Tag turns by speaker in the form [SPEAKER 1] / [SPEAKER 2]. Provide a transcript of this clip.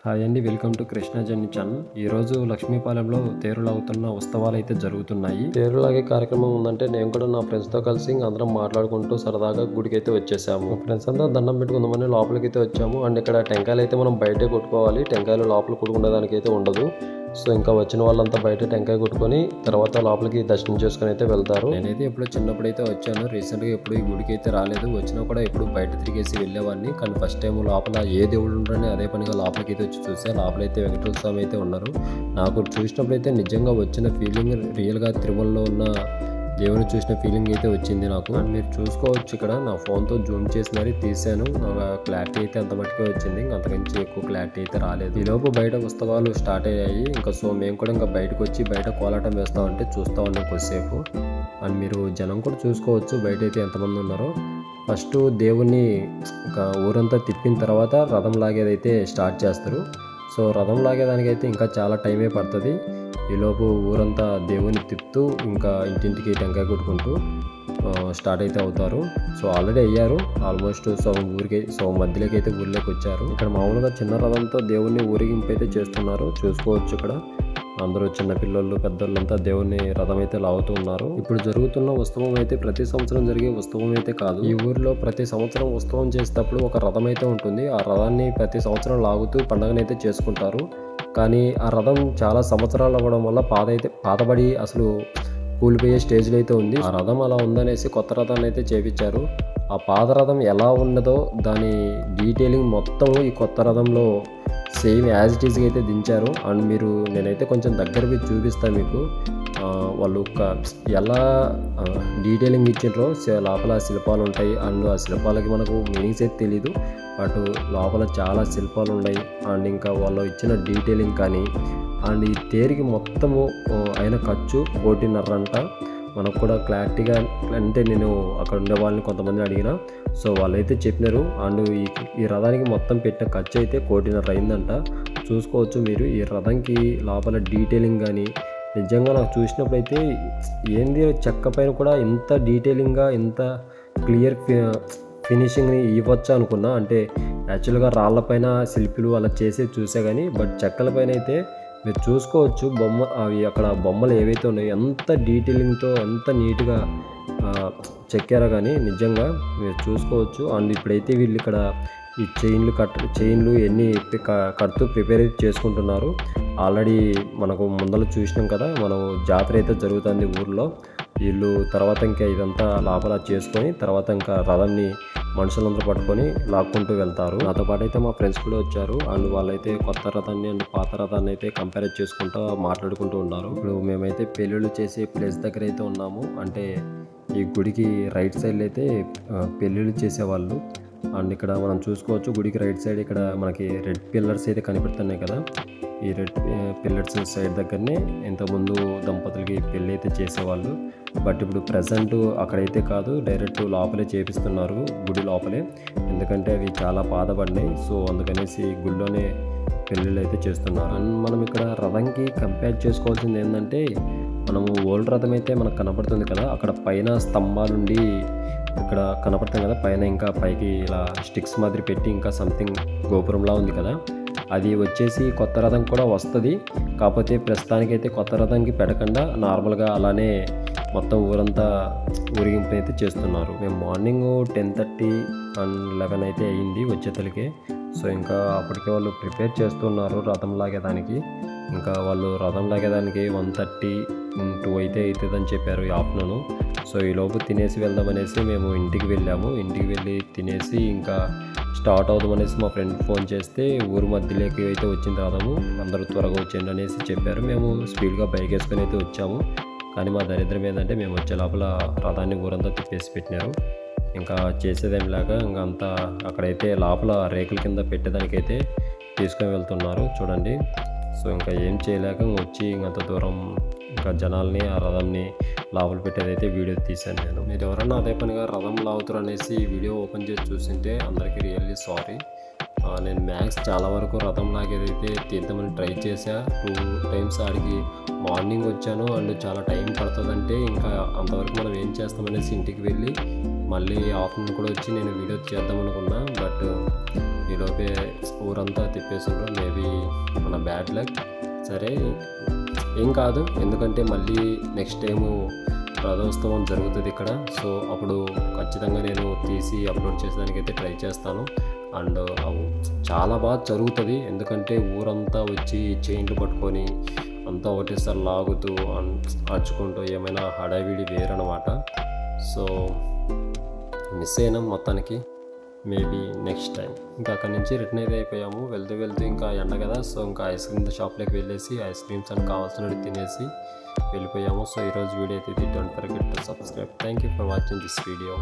[SPEAKER 1] Hi అండి, welcome to Krishna journey channel. ఈరోజు లక్ష్మీపాలెంలో తేరులు అవుతున్న ఉత్సవాలు అయితే జరుగుతున్నాయి. తేరులాగే కార్యక్రమం ఉందంటే నేను కూడా నా ఫ్రెండ్స్తో కలిసి అందరం మాట్లాడుకుంటూ సరదాగా గుడికి అయితే వచ్చేసాము. ఫ్రెండ్స్ అంతా దండం పెట్టుకుందామని లోపలికి అయితే వచ్చాము. అండ్ ఇక్కడ టెంకాయలు అయితే మనం బయటే కొట్టుకోవాలి, టెంకాయలు లోపల కొట్టుకునేదానికి అయితే ఉండదు. సో ఇంకా వచ్చిన వాళ్ళంతా బయట టెంకాయ కొట్టుకొని తర్వాత లోపలికి దర్శనం చేసుకుని అయితే వెళ్తారు. నేనైతే ఎప్పుడు చిన్నప్పుడు అయితే వచ్చాను, రీసెంట్గా ఎప్పుడు ఈ గుడికి అయితే రాలేదు. వచ్చినా కూడా ఎప్పుడు బయట తిరిగేసి వెళ్ళేవాడిని. కానీ ఫస్ట్ టైం లోపల ఏ దేవుడు ఉండరని అదే పనిగా లోపలికి అయితే వచ్చి చూసా. లోపలైతే వెంకటేశ్వర స్వామి అయితే ఉన్నారు. నాకు చూసినప్పుడైతే నిజంగా వచ్చిన ఫీలింగ్ రియల్గా తిరుమలలో ఉన్న దేవుని చూసిన ఫీలింగ్ అయితే వచ్చింది నాకు. అండ్ మీరు చూసుకోవచ్చు, ఇక్కడ నా ఫోన్తో జూమ్ చేసి మరీ తీసాను. క్లారిటీ అయితే అంత మట్టుకే వచ్చింది, అంతకుమించి ఎక్కువ క్లారిటీ అయితే రాలేదు. ఈలోపు బయట ఉత్సవాలు స్టార్ట్ అయ్యాయి. సో మేము కూడా ఇంకా బయటకు వచ్చి బయట కోలాటం వేస్తామంటే చూస్తూ ఉన్నాం కొద్దిసేపు. అండ్ మీరు జనం కూడా చూసుకోవచ్చు బయట అయితే ఎంతమంది ఉన్నారో. ఫస్ట్ దేవుణ్ణి ఒక ఊరంతా తిప్పిన తర్వాత రథం లాగేదైతే స్టార్ట్ చేస్తారు. సో రథం లాగేదానికైతే ఇంకా చాలా టైమే పడుతుంది. ఈలోపు ఊరంతా దేవుని తిప్పుతూ ఇంకా ఇంటింటికి టెంకాయ కొట్టుకుంటూ స్టార్ట్ అయితే అవుతారు. సో ఆల్రెడీ అయ్యారు ఆల్మోస్ట్. మధ్యలోకి అయితే ఊర్లోకి వచ్చారు. ఇక్కడ మామూలుగా చిన్న రథంతో దేవుణ్ణి ఊరేగింపు అయితే చేస్తున్నారు, చూసుకోవచ్చు. ఇక్కడ అందరూ చిన్న పిల్లలు పెద్దోళ్ళంతా దేవుని రథం అయితే లాగుతూ ఉన్నారు. ఇప్పుడు జరుగుతున్న ఉత్సవం అయితే ప్రతి సంవత్సరం జరిగే ఉత్సవం అయితే కాదు. ఈ ఊరిలో ప్రతి సంవత్సరం ఉత్సవం చేసేటప్పుడు ఒక రథం అయితే ఉంటుంది. ఆ రథాన్ని ప్రతి సంవత్సరం లాగుతూ పండుగనైతే చేసుకుంటారు. కానీ ఆ రథం చాలా సంవత్సరాలు అవ్వడం వల్ల పాతబడి అసలు కూలిపోయే స్టేజ్లో అయితే ఉంది. ఆ రథం అలా ఉందనేసి కొత్త రథాన్ని అయితే చేపించారు. ఆ పాత రథం ఎలా ఉన్నదో దాని డీటెయిలింగ్ మొత్తం ఈ కొత్త రథంలో సేమ్ యాజ్ ఇట్ ఈస్గా అయితే దించారు. అండ్ నేనైతే కొంచెం దగ్గర పోయి చూపిస్తాను మీకు. వాళ్ళు ఎలా డీటెయిలింగ్ ఇచ్చిండ్రో. లోపల శిల్పాలు ఉంటాయి. అండ్ ఆ శిల్పాలకి మనకు మీనింగ్స్ అయితే తెలీదు, బట్ లోపల చాలా శిల్పాలు ఉన్నాయి. అండ్ ఇంకా వాళ్ళు ఇచ్చిన డీటెయిలింగ్ కానీ, అండ్ ఈ తేరికి మొత్తము అయిన ఖర్చు 1.5 అంట. మనకు కూడా క్లారిటీగా అంటే నేను అక్కడ ఉండే వాళ్ళని కొంతమంది అడిగిన, సో వాళ్ళైతే చెప్పినారు. అండ్ ఈ రథానికి మొత్తం పెట్టిన ఖర్చు అయితే 1.5 అయిందంట. చూసుకోవచ్చు మీరు ఈ రథంకి లోపల డీటెయిలింగ్ కానీ. నిజంగా నాకు చూసినప్పుడైతే ఏంది చెక్క పైన కూడా ఇంత డీటెయిలింగ్గా ఇంత క్లియర్ ఫినిషింగ్ని ఇవ్వచ్చా అనుకున్నా. అంటే యాక్చువల్గా రాళ్ళపైన శిల్పులు అలా చేసి చూసే కానీ, బట్ చెక్కల పైన అయితే మీరు చూసుకోవచ్చు అవి అక్కడ బొమ్మలు ఏవైతే ఉన్నాయో ఎంత డీటెయిలింగ్తో ఎంత నీట్గా చెక్కారో కానీ నిజంగా మీరు చూసుకోవచ్చు. అండ్ ఇప్పుడైతే వీళ్ళు ఇక్కడ ఈ చైన్లు ఎన్ని కడుతూ ప్రిపేర్ అయితే చేసుకుంటున్నారు. ఆల్రెడీ మనకు ముందర చూసినాం కదా, మనం జాతర అయితే జరుగుతుంది ఊర్లో. వీళ్ళు తర్వాత ఇంకా ఇదంతా లోపల చేసుకొని తర్వాత ఇంకా రథంని మనుషులందరూ పట్టుకొని లాక్కుంటూ వెళ్తారు. నాతో పాటు అయితే మా ఫ్రెండ్స్ కూడా వచ్చారు. అండ్ వాళ్ళైతే కొత్త రథాన్ని అండ్ పాత రథాన్ని అయితే కంపేర్ చేసుకుంటూ మాట్లాడుకుంటూ ఉన్నారు. ఇప్పుడు మేమైతే పెళ్ళిళ్ళు చేసే ప్లేస్ దగ్గర అయితే ఉన్నాము. అంటే ఈ గుడికి రైట్ సైడ్ అయితే పెళ్ళిళ్ళు చేసేవాళ్ళు. అండ్ ఇక్కడ మనం చూసుకోవచ్చు గుడికి రైట్ సైడ్ ఇక్కడ మనకి రెడ్ పిల్లర్స్ అయితే కనిపెడుతున్నాయి కదా. ఈ రెడ్ పిల్లర్స్ సైడ్ దగ్గరనే ఇంతకుముందు దంపతులకి పెళ్ళి అయితే చేసేవాళ్ళు. బట్ ఇప్పుడు ప్రజెంట్ అక్కడైతే కాదు, డైరెక్ట్ లోపలే చేపిస్తున్నారు గుడి లోపలే. ఎందుకంటే అవి చాలా పాతబడినాయి. సో అందుకనేసి గుడిలోనే పెళ్ళిళ్ళు అయితే చేస్తున్నారు. అండ్ మనం ఇక్కడ రథంకి కంపేర్ చేసుకోవాల్సింది ఏంటంటే, మనము ఓల్డ్ రథం అయితే మనకు కనపడుతుంది కదా, అక్కడ పైన స్తంభాలుండి ఇక్కడ కనపడుతుంది కదా, పైన ఇంకా పైకి ఇలా స్టిక్స్ మాదిరి పెట్టి ఇంకా సంథింగ్ గోపురంలా ఉంది కదా, అది వచ్చేసి కొత్త రథం కూడా వస్తుంది. కాకపోతే ప్రస్తుతానికైతే కొత్త రథంకి పెట్టకుండా నార్మల్గా అలానే మొత్తం ఊరంతా ఊరేగింపు అయితే చేస్తున్నారు. మేము మార్నింగ్ 10:30 అండ్ 11 అయితే అయ్యింది వచ్చేతలకే. సో ఇంకా అప్పటికే వాళ్ళు ప్రిపేర్ చేస్తున్నారు రథం లాగేదానికి. ఇంకా వాళ్ళు రథం లాగేదానికి 1:30, 2 అయితే అవుతుందని చెప్పారు ఈ ఆఫ్టర్నూన్. సో ఈలోపు తినేసి వెళ్దామనేసి మేము ఇంటికి వెళ్ళాము. ఇంటికి వెళ్ళి తినేసి ఇంకా స్టార్ట్ అవుదామనేసి మా ఫ్రెండ్ ఫోన్ చేస్తే ఊరు మధ్యలోకి అయితే వచ్చిన రథము, అందరూ త్వరగా వచ్చేయండి అనేసి చెప్పారు. మేము స్పీడ్గా బైక్ వేసుకొని అయితే వచ్చాము. కానీ మా దరిద్రం ఏంటంటే మేము వచ్చే లోపల రథాన్ని ఊరంతా తిప్పేసి పెట్టినారు. ఇంకా చేసేదేమిలాగా ఇంకా అంతా అక్కడైతే లోపల రేకుల కింద పెట్టేదానికైతే తీసుకొని వెళ్తున్నారు చూడండి. సో ఇంకా ఏం చేయలేక వచ్చి ఇంకంత దూరం ఇంకా జనాల్ని ఆ రథంని లోపల పెట్టేదైతే వీడియో తీశాను నేను. మీరు ఎవరన్నా అదే పనిగా రథం లాగుతారు అనేసి వీడియో ఓపెన్ చేసి చూసింటే అందరికీ రియల్లీ సారీ. నేను మ్యాక్స్ చాలా వరకు రథం లాగేదైతే తీద్దామని ట్రై చేశా. 2 టైమ్స్ ఆడికి మార్నింగ్ వచ్చాను. అండ్ చాలా టైం పడుతుందంటే ఇంకా అంతవరకు మనం ఏం చేస్తామనేసి ఇంటికి వెళ్ళి మళ్ళీ ఆఫ్టర్నూన్ కూడా వచ్చి నేను వీడియో చేద్దాం అనుకున్నా. బట్ ఈలోపే ఊరంతా తిప్పేసిండ్రు. మేబీ మన బ్యాడ్ లక్. సరే ఏం కాదు, ఎందుకంటే మళ్ళీ నెక్స్ట్ టైము రథోత్సవం జరుగుతుంది ఇక్కడ. సో అప్పుడు ఖచ్చితంగా నేను తీసి అప్లోడ్ చేసేదానికైతే ట్రై చేస్తాను. అండ్ చాలా బాగా జరుగుతుంది, ఎందుకంటే ఊరంతా వచ్చి చైన్లు పట్టుకొని అంతా ఒకటేసారి లాగుతూ అరుచుకుంటూ ఏమైనా హడావిడి వేరనమాట. సో మిస్ అయినాం మొత్తానికి. Maybe next time. ఇంకా అక్కడి నుంచి రిటర్న్ అయితే అయిపోయాము. వెళ్తూ ఇంకా ఎండ కదా, సో ఇంకా ఐస్ క్రీమ్ షాప్లోకి వెళ్ళేసి ఐస్ క్రీమ్స్ అని కావాల్సినవి తినేసి వెళ్ళిపోయాము. సో ఈరోజు వీడియో అయితే don't forget to subscribe. Thank you for watching this video.